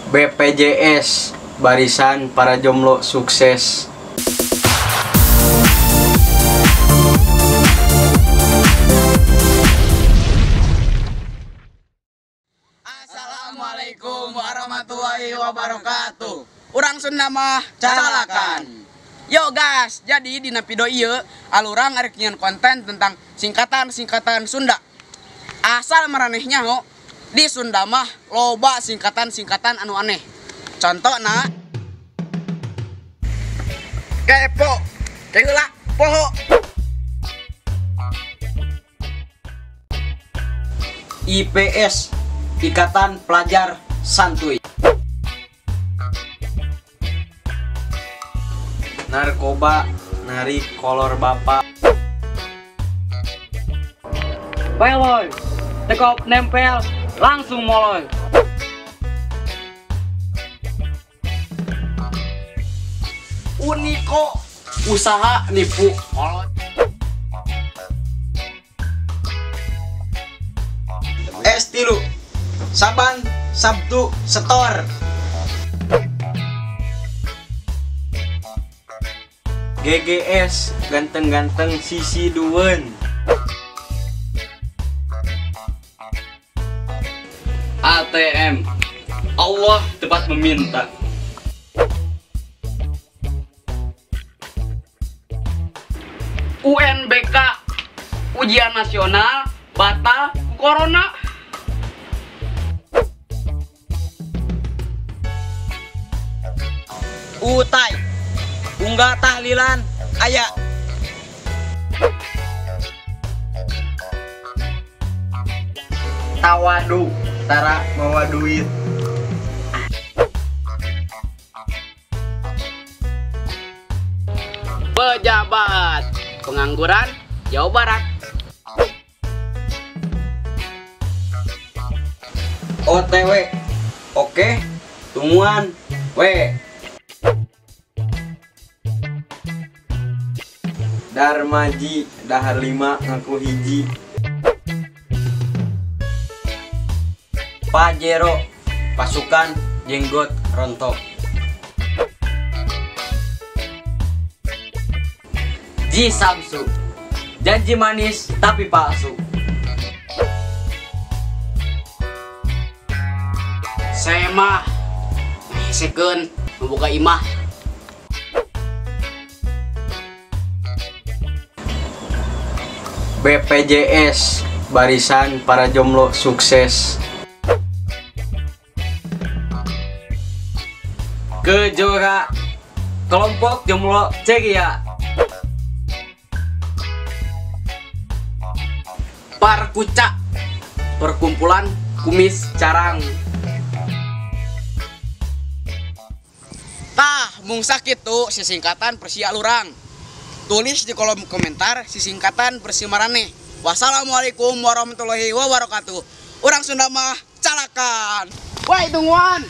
BPJS, Barisan Para Jomblo Sukses. Assalamualaikum warahmatullahi wabarakatuh. Urang Sunda mah calakan. Yo guys, jadi di video ieu alurang arek nyian konten tentang singkatan-singkatan Sunda. Asal maranehnya ho, di Sunda mah loba singkatan-singkatan anu aneh. Contohna kepo, keula, poho. IPS, Ikatan Pelajar Santuy. Narkoba, narik kolor bapak. Peloy, tekop nempel, langsung moloy. Uniko, usaha nipu molot. S3, Saban, Sabtu, Setor. GGS, ganteng-ganteng sisi duen. ATM, Allah tepat meminta. UNBK, ujian nasional batal corona. Utai, unggah tahlilan, aya. Tawadu, tara mawa duit. Pejabat pengangguran Jawa Barat. OTW, oke, tungguan, we. Darmaji, dahar 5 ngaku hiji. Pajero, pasukan jenggot rontok. Ji Samsu, janji manis tapi palsu. Saya mah sekeun membuka imah. BPJS, Barisan Para Jomblo Sukses. Kejora, kelompok jomblo ceria. Parkuca, perkumpulan kumis carang. Tah, mung sakitu sisingkatan persi alurang. Tulis di kolom komentar sisingkatan persi marane. Wassalamualaikum warahmatullahi wabarakatuh. Urang Sunda mah calakan. Woi tungguan.